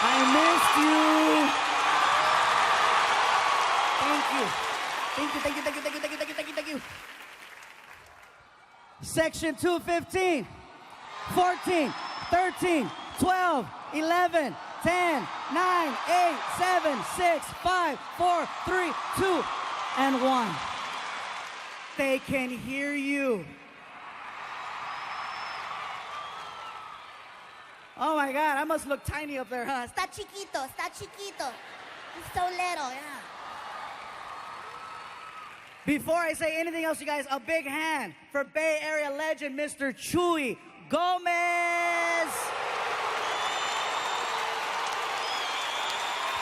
I missed you. Thank you. Thank you, thank you, thank you, thank you, thank you, thank you, thank you, thank you. Section 215, 14, 13, 12, 11, 10, 9, 8, 7, 6, 5, 4, 3, 2, and 1. They can hear you. Oh my God, I must look tiny up there, huh? Está chiquito, está chiquito. He's so little, yeah. Before I say anything else, you guys, a big hand for Bay Area legend, Mr. Chuy Gomez.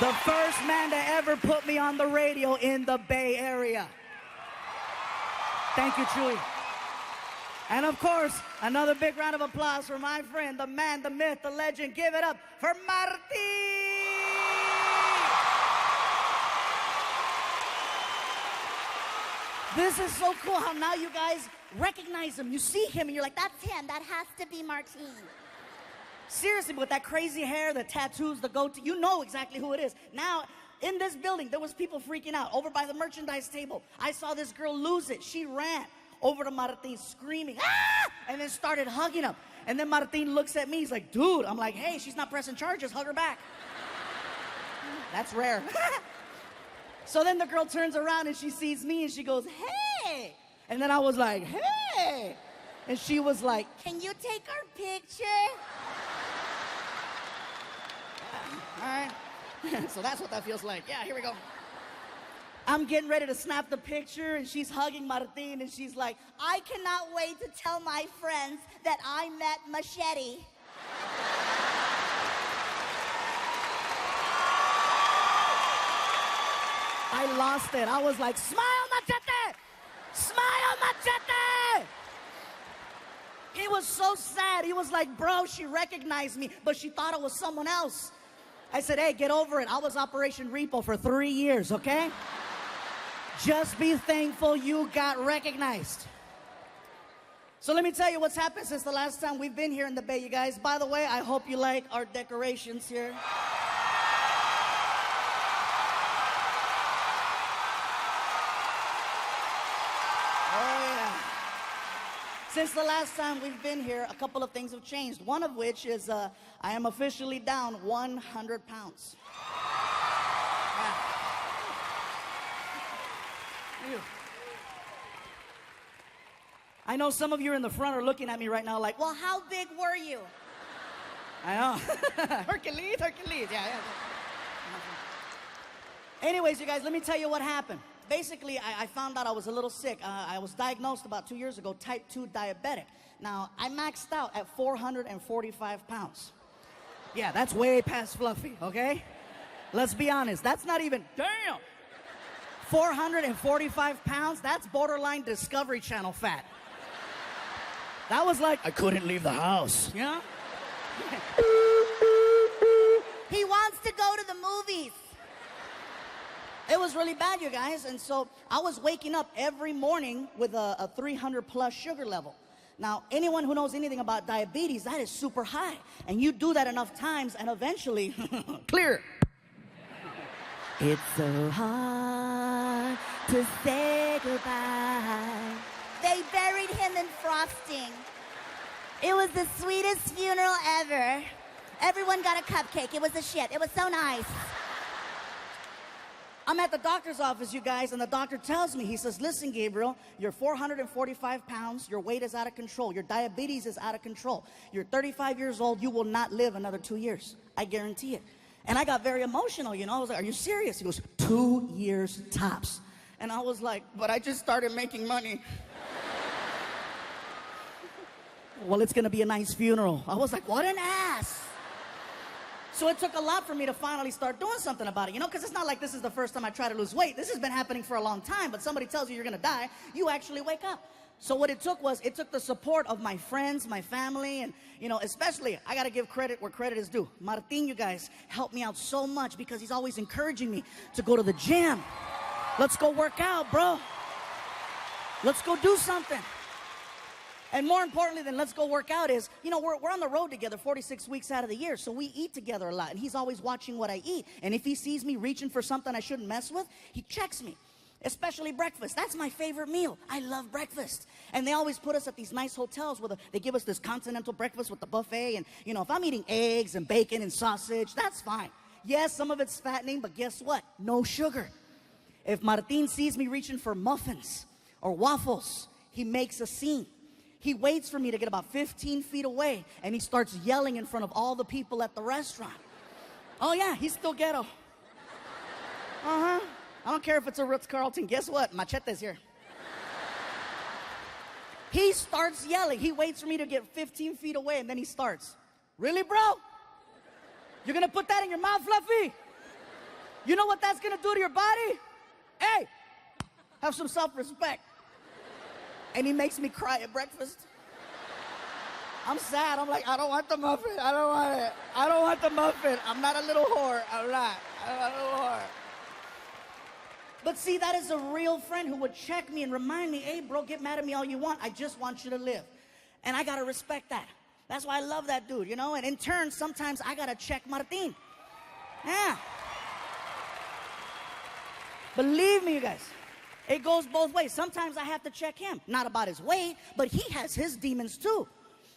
The first man to ever put me on the radio in the Bay Area. Thank you, Chuy. And of course, another big round of applause for my friend, the man, the myth, the legend. Give it up for Martin. This is so cool how now you guys recognize him. You see him and you're like, That's him. That has to be Martin. seriously, with that crazy hair, the tattoos, the goatee, you know exactly who it is. Now, in this building, there was people freaking out. Over by the merchandise table, I saw this girl lose it. She ran over to Martin screaming, ah! And then started hugging him. And then Martin looks at me, he's like, dude. I'm like, hey, she's not pressing charges, hug her back. That's rare. So then the girl turns around and she sees me and she goes, hey. And then I was like, hey. And she was like, Can you take our picture? all right. So that's what that feels like. Yeah, here we go. I'm getting ready to snap the picture and she's hugging Martin and she's like, I cannot wait to tell my friends that I met Machete. I lost it. I was like, smile, Machete! Smile, Machete! He was so sad. He was like, bro, she recognized me, but she thought it was someone else. I said, hey, get over it. I was Operation Repo for 3 years, okay? Just be thankful you got recognized. So let me tell you what's happened since the last time we've been here in the Bay, you guys. By the way, I hope you like our decorations here. Since the last time we've been here, a couple of things have changed. One of which is I am officially down 100 pounds. Yeah. I know some of you in the front are looking at me right now like, Well, how big were you? I know. Hercules, yeah. Anyways, you guys, let me tell you what happened. Basically, I found out I was a little sick. I was diagnosed about 2 years ago, type 2 diabetic. Now, I maxed out at 445 pounds. Yeah, that's way past fluffy, okay? Let's be honest, that's not even, damn! 445 pounds, that's borderline Discovery Channel fat. That was like, I couldn't leave the house, you know? He wants to go to the movies. It was really bad, you guys, and so I was waking up every morning with a 300 plus sugar level. Now, anyone who knows anything about diabetes, that is super high. And you do that enough times and eventually, clear. It's so hard to say goodbye. They buried him in frosting. It was the sweetest funeral ever. Everyone got a cupcake. It was a shit. It was so nice. I'm at the doctor's office, you guys, and the doctor tells me, he says, listen, Gabriel, you're 445 pounds, your weight is out of control, your diabetes is out of control, you're 35 years old, you will not live another 2 years. I guarantee it. And I got very emotional, you know, I was like, are you serious? He goes, 2 years tops. And I was like, but I just started making money. Well, it's gonna be a nice funeral. I was like, what an ass. So it took a lot for me to finally start doing something about it, you know, because it's not like this is the first time I try to lose weight. This has been happening for a long time, but somebody tells you you're gonna die, you actually wake up. So what it took was, it took the support of my friends, my family, and, you know, especially, I gotta give credit where credit is due. Martin, you guys, helped me out so much because he's always encouraging me to go to the gym. Let's go work out, bro. Let's go do something. And more importantly than let's go work out is, you know, we're on the road together 46 weeks out of the year, so we eat together a lot. And he's always watching what I eat. And if he sees me reaching for something I shouldn't mess with, he checks me. Especially breakfast. That's my favorite meal. I love breakfast. And they always put us at these nice hotels where they give us this continental breakfast with the buffet. And, you know, if I'm eating eggs and bacon and sausage, that's fine. Yes, some of it's fattening, but guess what? No sugar. If Martin sees me reaching for muffins or waffles, he makes a scene. He waits for me to get about 15 feet away, and he starts yelling in front of all the people at the restaurant. Oh, yeah, he's still ghetto. Uh-huh. I don't care if it's a Ritz-Carlton. Guess what? Machete's here. He starts yelling. He waits for me to get 15 feet away, and then he starts. Really, bro? You're going to put that in your mouth, Fluffy? You know what that's going to do to your body? Hey, have some self-respect. And he makes me cry at breakfast. I'm sad. I'm like, I don't want the muffin. I don't want it. I don't want the muffin. I'm not a little whore. I'm not a little whore. But see, that is a real friend who would check me and remind me, hey, bro, get mad at me all you want. I just want you to live. And I got to respect that. That's why I love that dude, you know? And in turn, sometimes I got to check Martin. Yeah. Believe me, you guys. It goes both ways. Sometimes I have to check him. Not about his weight, but he has his demons too.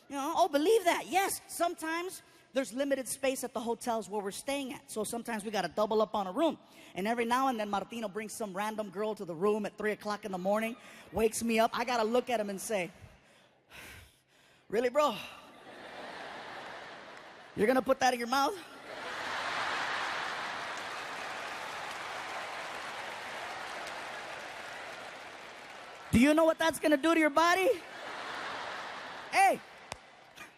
You know, oh, believe that. Yes, sometimes there's limited space at the hotels where we're staying at. So sometimes we got to double up on a room. And every now and then, Martino brings some random girl to the room at 3 o'clock in the morning, wakes me up. I got to look at him and say, really, bro? You're going to put that in your mouth? Do you know what that's going to do to your body? Hey,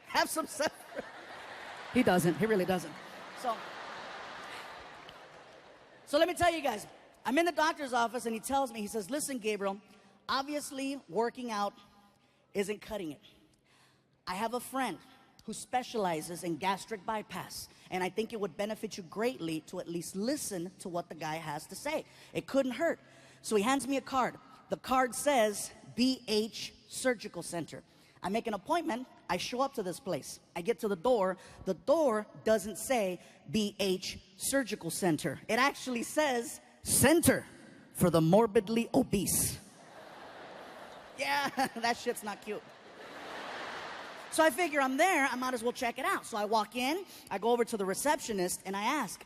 have some sense. He doesn't. He really doesn't. So let me tell you guys, I'm in the doctor's office and he tells me, he says, listen, Gabriel, obviously working out isn't cutting it. I have a friend who specializes in gastric bypass, and I think it would benefit you greatly to at least listen to what the guy has to say. It couldn't hurt. So he hands me a card. The card says BH Surgical Center. I make an appointment. I show up to this place. I get to the door. The door doesn't say BH Surgical Center. It actually says Center for the Morbidly Obese. Yeah, that shit's not cute. So I figure I'm there. I might as well check it out. So I walk in. I go over to the receptionist and I ask,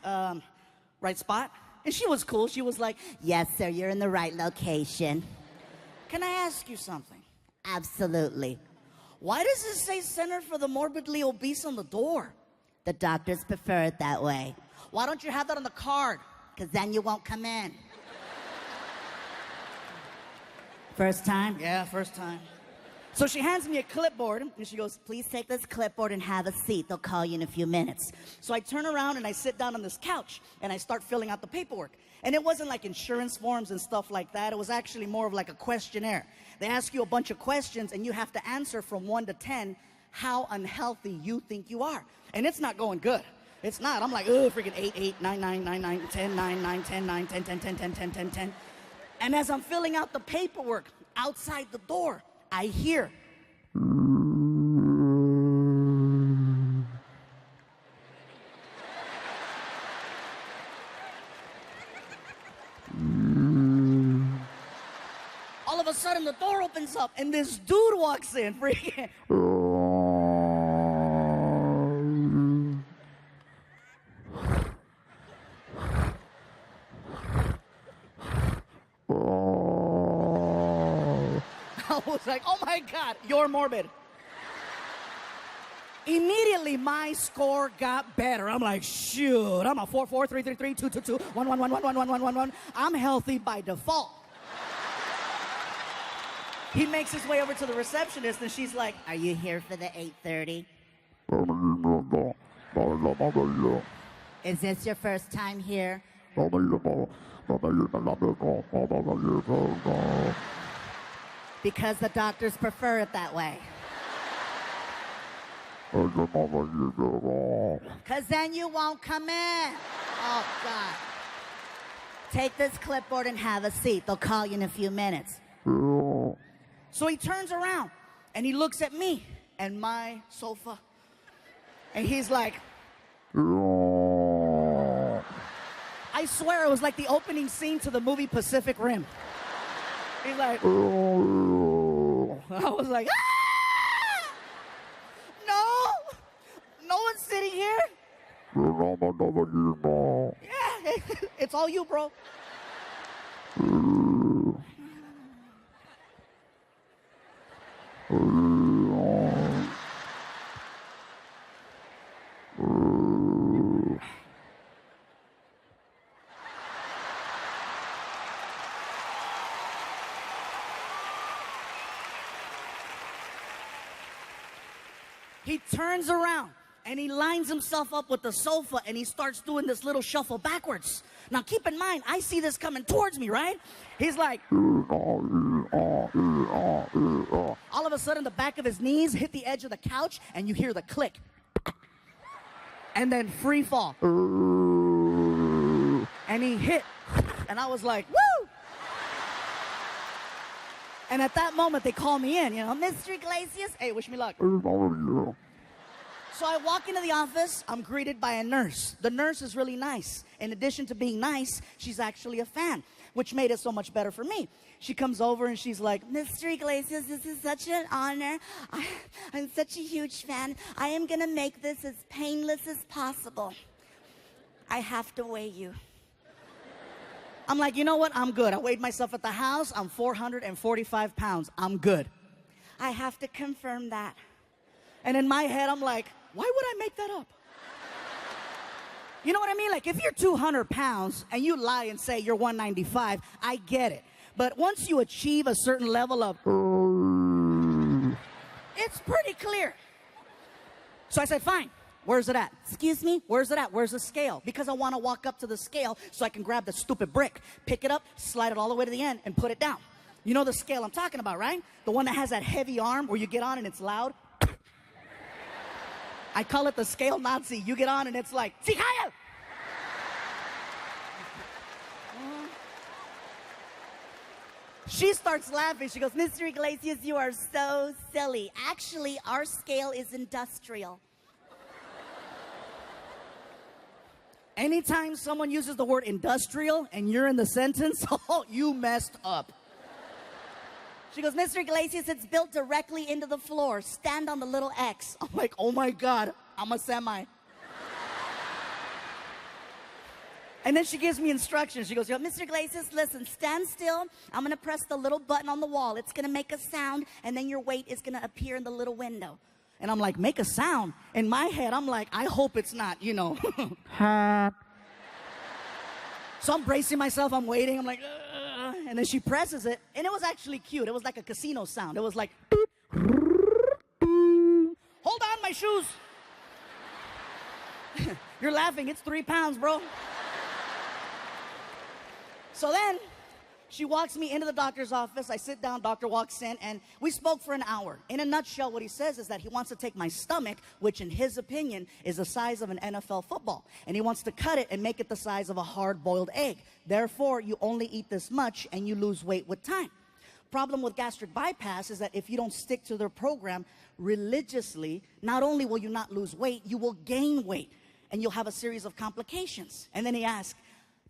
right spot? And she was cool. She was like, Yes, sir, you're in the right location. can I ask you something? Absolutely. Why does it say Center for the Morbidly Obese on the door? The doctors prefer it that way. Why don't you have that on the card? Because then you won't come in. First time? Yeah, first time. So she hands me a clipboard, and she goes, Please take this clipboard and have a seat. They'll call you in a few minutes. so I turn around and I sit down on this couch, and I start filling out the paperwork. And it wasn't like insurance forms and stuff like that. It was actually more of like a questionnaire. They ask you a bunch of questions, and you have to answer from 1 to 10 how unhealthy you think you are. And it's not going good. It's not. I'm like, oh, freaking 8, 8, 9, 9, 9, 9, 10, 9, 9, 10, 9, 10, 10, 10, 10, 10, 10, 10. And as I'm filling out the paperwork outside the door, I hear. All of a sudden, the door opens up, and this dude walks in, freaking. I was like, oh my God, you're morbid. Immediately, my score got better. I'm like, shoot, I'm a 4, 4, 3, 3, 3, 2, 2, 2, 1, 1, 1, 1, 1, 1, 1, 1, 1. I'm healthy by default. He makes his way over to the receptionist, and she's like, Are you here for the 8:30? Is this your first time here? Because the doctors prefer it that way. Because then you won't come in. Oh, God. Take this clipboard and have a seat. They'll call you in a few minutes. So he turns around, And he looks at me and my sofa. And he's like, I swear it was like the opening scene to the movie Pacific Rim. He's like, I was like, ah! No, no one's sitting here. Yeah, it's all you, bro. He turns around and he lines himself up with the sofa and he starts doing this little shuffle backwards. Now keep in mind, I see this coming towards me, right? He's like, all of a sudden the back of his knees hit the edge of the couch and you hear the click. And then free fall. And he hit. And I was like, woo! And at that moment, they call me in, Mr. Iglesias, hey, wish me luck. So I walk into the office, I'm greeted by a nurse. The nurse is really nice. In addition to being nice, she's actually a fan, which made it so much better for me. She comes over and she's like, Mr. Iglesias, this is such an honor. I'm such a huge fan. I am gonna make this as painless as possible. I have to weigh you. I'm like, you know what? I'm good. I weighed myself at the house. I'm 445 pounds. I'm good. I have to confirm that. And in my head, I'm like, why would I make that up? You know what I mean? Like, if you're 200 pounds and you lie and say you're 195, I get it. But once you achieve a certain level of, it's pretty clear. So I said, fine. Where's it at? Excuse me? Where's it at? Where's the scale? Because I want to walk up to the scale so I can grab the stupid brick, pick it up, slide it all the way to the end, and put it down. You know the scale I'm talking about, right? The one that has that heavy arm where you get on and it's loud. I call it the scale Nazi. You get on and it's like, Sikaya! She starts laughing. She goes, Mr. Iglesias, you are so silly. Actually, our scale is industrial. Anytime someone uses the word industrial and you're in the sentence, oh, you messed up. She goes, Mr. Iglesias, it's built directly into the floor. Stand on the little X. I'm like, oh my God, I'm a semi. And then she gives me instructions. She goes, Mr. Iglesias, listen, stand still. I'm going to press the little button on the wall. It's going to make a sound, and then your weight is going to appear in the little window. And I'm like, make a sound. In my head, I'm like, I hope it's not, So I'm bracing myself. I'm waiting. I'm like, and then she presses it. And it was actually cute. It was like a casino sound. It was like, hold on, my shoes. You're laughing. It's 3 pounds, bro. So then she walks me into the doctor's office. I sit down, doctor walks in, and we spoke for an hour. In a nutshell, what he says is that he wants to take my stomach, which in his opinion is the size of an NFL football, and he wants to cut it and make it the size of a hard-boiled egg. Therefore, you only eat this much and you lose weight with time. Problem with gastric bypass is that if you don't stick to their program religiously, not only will you not lose weight, you will gain weight, and you'll have a series of complications. And then he asked,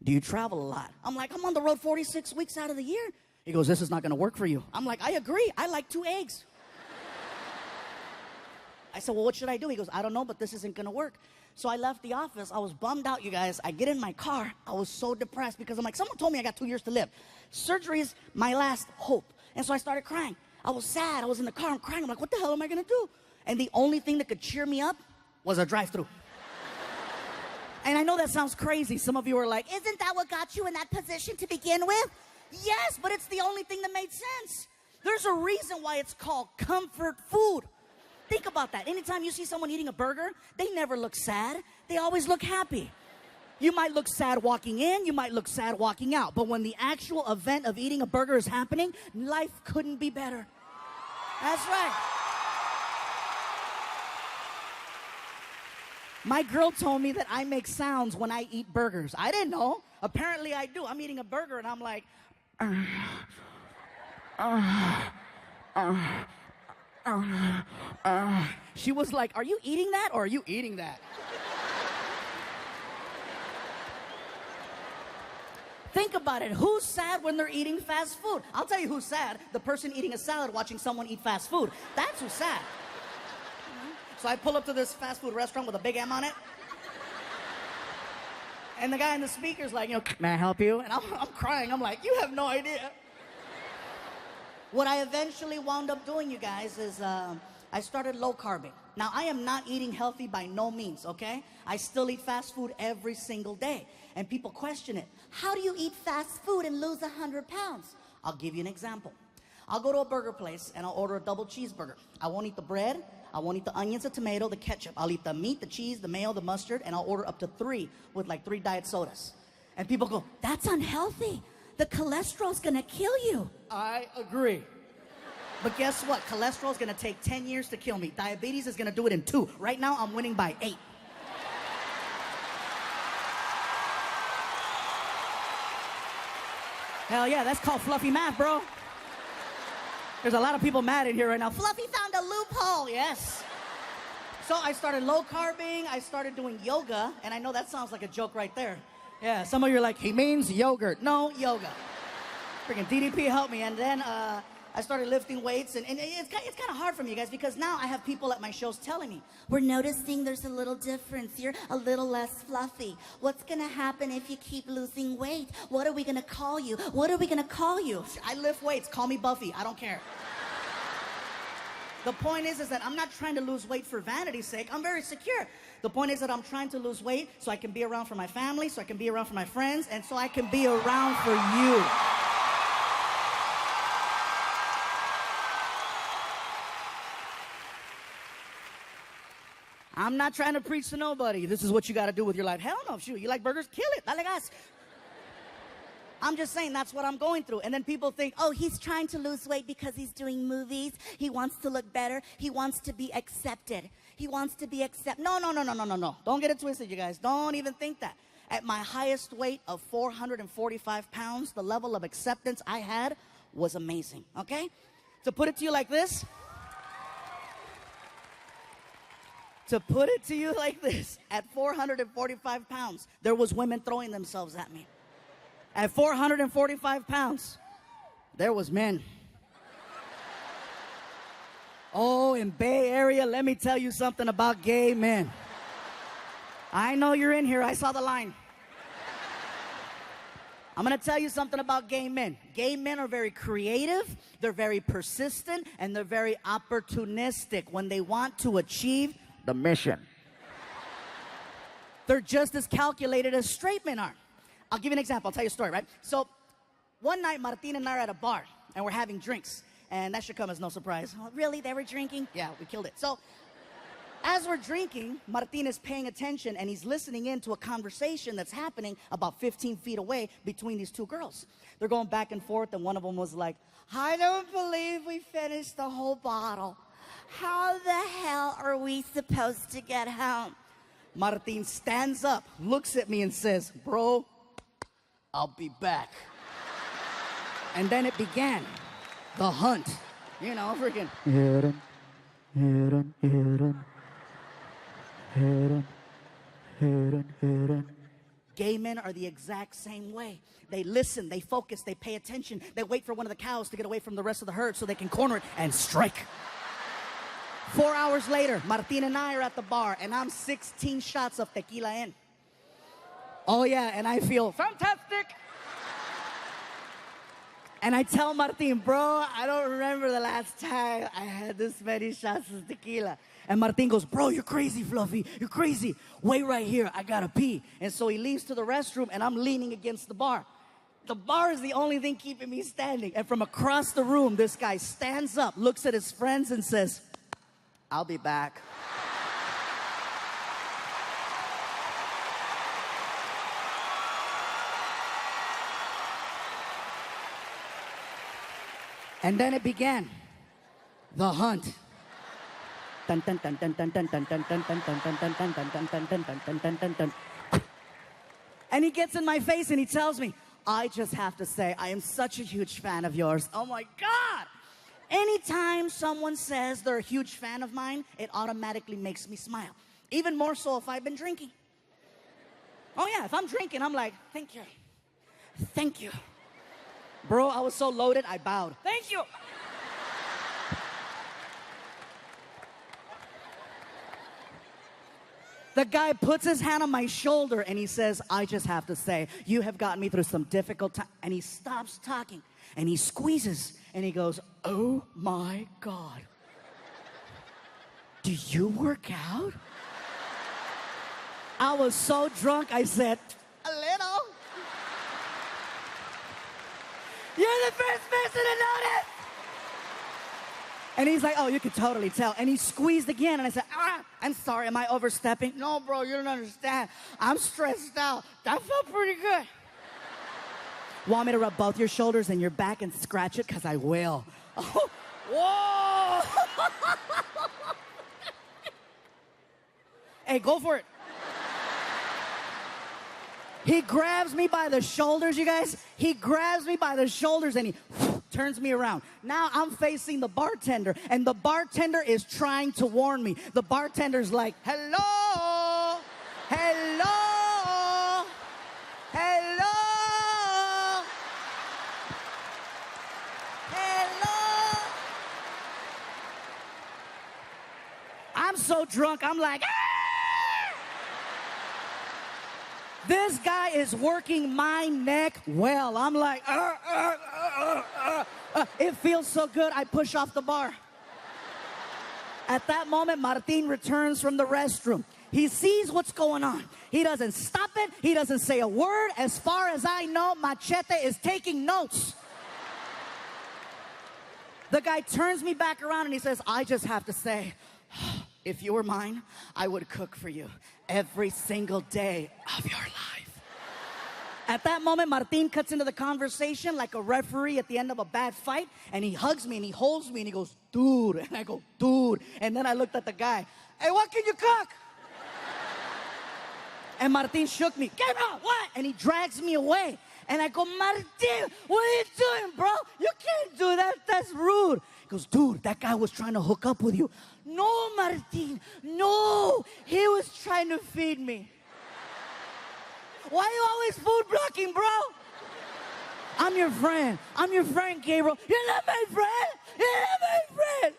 do you travel a lot? I'm like, I'm on the road 46 weeks out of the year. He goes, this is not going to work for you. I'm like, I agree. I like 2 eggs. I said, well, what should I do? He goes, I don't know, but this isn't going to work. So I left the office. I was bummed out, you guys. I get in my car. I was so depressed because I'm like, someone told me I got 2 years to live. Surgery is my last hope. And so I started crying. I was sad. I was in the car. I'm crying. I'm like, what the hell am I going to do? And the only thing that could cheer me up was a drive-thru. And I know that sounds crazy. Some of you are like, isn't that what got you in that position to begin with? Yes, but it's the only thing that made sense. There's a reason why it's called comfort food. Think about that. Anytime you see someone eating a burger, they never look sad. They always look happy. You might look sad walking in, you might look sad walking out, but when the actual event of eating a burger is happening, life couldn't be better. That's right. My girl told me that I make sounds when I eat burgers. I didn't know. Apparently I do. I'm eating a burger and I'm like, She was like, are you eating that or are you eating that? Think about it. Who's sad when they're eating fast food? I'll tell you who's sad. The person eating a salad watching someone eat fast food. That's who's sad. So I pull up to this fast food restaurant with a big M on it. And the guy in the speaker's like, may I help you? And I'm crying. I'm like, you have no idea. What I eventually wound up doing, you guys, is I started low carbing. Now, I am not eating healthy by no means, okay? I still eat fast food every single day. And people question it. How do you eat fast food and lose 100 pounds? I'll give you an example. I'll go to a burger place and I'll order a double cheeseburger. I won't eat the bread. I won't eat the onions, the tomato, the ketchup. I'll eat the meat, the cheese, the mayo, the mustard, and I'll order up to 3 with like 3 diet sodas. And people go, that's unhealthy. The cholesterol's gonna kill you. I agree. But guess what? Cholesterol's gonna take 10 years to kill me. Diabetes is gonna do it in 2. Right now, I'm winning by 8. Hell yeah, that's called fluffy math, bro. There's a lot of people mad in here right now. Fluffy found a loophole. Yes. So I started low carbing, I started doing yoga, and I know that sounds like a joke right there. Yeah, some of you are like, he means yogurt. No, yoga. Freaking DDP helped me, and then I started lifting weights, and it's kind of hard for me, you guys, because now I have people at my shows telling me, we're noticing there's a little difference. You're a little less fluffy. What's gonna happen if you keep losing weight? What are we gonna call you? What are we gonna call you? I lift weights, call me Buffy, I don't care. The point is that I'm not trying to lose weight for vanity's sake. I'm very secure. The point is that I'm trying to lose weight so I can be around for my family, so I can be around for my friends, and so I can be around for you. I'm not trying to preach to nobody. This is what you got to do with your life. Hell no, shoot. You like burgers? Kill it. Dale gas. I'm just saying that's what I'm going through. And then people think, oh, he's trying to lose weight because he's doing movies. He wants to look better. He wants to be accepted. He wants to be accepted. No. Don't get it twisted, you guys. Don't even think that. At my highest weight of 445 pounds, the level of acceptance I had was amazing, okay? To put it to you like this, at 445 pounds, there was women throwing themselves at me. At 445 pounds, there was men. Oh, in Bay Area, let me tell you something about gay men. I know you're in here. I saw the line. I'm going to tell you something about gay men. Gay men are very creative, they're very persistent, and they're very opportunistic when they want to achieve the mission. They're just as calculated as straight men are. I'll give you an example. I'll tell you a story, right? So one night, Martin and I are at a bar, and we're having drinks. And that should come as no surprise. Oh, really? They were drinking? Yeah, we killed it. So as we're drinking, Martin is paying attention, and he's listening in to a conversation that's happening about 15 feet away between these two girls. They're going back and forth, and one of them was like, I don't believe we finished the whole bottle. How the hell are we supposed to get home? Martin stands up, looks at me, and says, bro, I'll be back. And then it began. The hunt. You know, freaking. Gay men are the exact same way. They listen, they focus, they pay attention. They wait for one of the cows to get away from the rest of the herd so they can corner it and strike. 4 hours later, Martin and I are at the bar, and I'm 16 shots of tequila in. Oh yeah, and I feel fantastic. And I tell Martin, bro, I don't remember the last time I had this many shots of tequila. And Martin goes, bro, you're crazy, Fluffy. You're crazy. Wait right here. I gotta pee. And so he leaves to the restroom, and I'm leaning against the bar. The bar is the only thing keeping me standing. And from across the room, this guy stands up, looks at his friends, and says, I'll be back. And then it began. The hunt. And he gets in my face and he tells me, I just have to say, I am such a huge fan of yours. Oh my God. Anytime someone says they're a huge fan of mine, it automatically makes me smile. Even more so if I've been drinking. Oh yeah, if I'm drinking, I'm like, thank you. Thank you. Bro, I was so loaded, I bowed. Thank you. The guy puts his hand on my shoulder and he says, I just have to say, you have gotten me through some difficult time. And he stops talking and he squeezes and he goes, oh my God. Do you work out? I was so drunk, I said, a little. You're the first person to notice. And he's like, oh, you could totally tell. And he squeezed again. And I said, I'm sorry, am I overstepping? No, bro, you don't understand. I'm stressed out. That felt pretty good. Want me to rub both your shoulders and your back and scratch it? Because I will. Oh, whoa. Hey, go for it. He grabs me by the shoulders, you guys. He grabs me by the shoulders and he turns me around. Now I'm facing the bartender, and the bartender is trying to warn me. The bartender's like, hello, hello, hello, hello. I'm so drunk, I'm like, ah! This guy is working my neck well. I'm like, it feels so good, I push off the bar. At that moment, Martin returns from the restroom. He sees what's going on. He doesn't stop it. He doesn't say a word. As far as I know, Machete is taking notes. The guy turns me back around and he says, I just have to say, if you were mine, I would cook for you every single day of your life. At that moment, Martin cuts into the conversation like a referee at the end of a bad fight, and he hugs me and he holds me and he goes, dude. And I go, dude. And then I looked at the guy, hey, what can you cook? And Martin shook me, get out, what? And he drags me away. And I go, Martin, what are you doing, bro? You can't do that, that's rude. He goes, dude, that guy was trying to hook up with you. No, Martin, no, he was trying to feed me. Why are you always food blocking, bro? I'm your friend, Gabriel. You're not my friend, you're not my friend.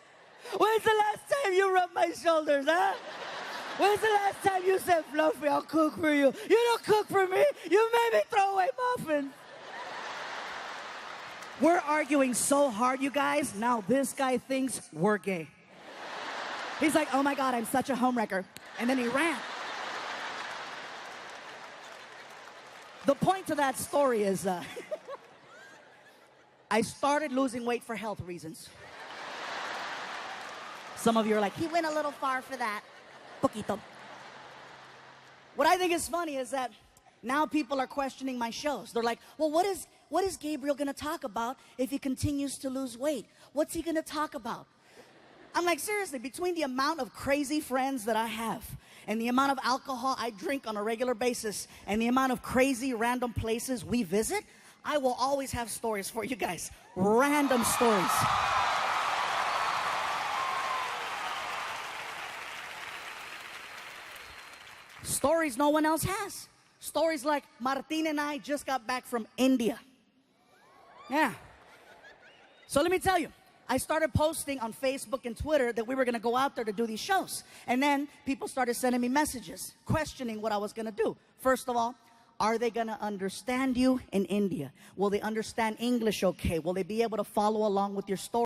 When's the last time you rubbed my shoulders, huh? When's the last time you said, Fluffy, I'll cook for you? You don't cook for me, you made me throw away muffins. We're arguing so hard, you guys. Now this guy thinks we're gay. He's like, oh my God, I'm such a homewrecker. And then he ran. The point to that story is, I started losing weight for health reasons. Some of you are like, He went a little far for that. poquito. What I think is funny is that now people are questioning my shows. They're like, well, what is Gabriel gonna talk about if he continues to lose weight? What's he gonna talk about? I'm like, seriously, between the amount of crazy friends that I have and the amount of alcohol I drink on a regular basis and the amount of crazy random places we visit, I will always have stories for you guys. Random stories. Stories no one else has. Stories like Martin and I just got back from India. Yeah. So let me tell you, I started posting on Facebook and Twitter that we were going to go out there to do these shows. And then people started sending me messages questioning what I was going to do. First of all, are they going to understand you in India? Will they understand English okay? Will they be able to follow along with your story?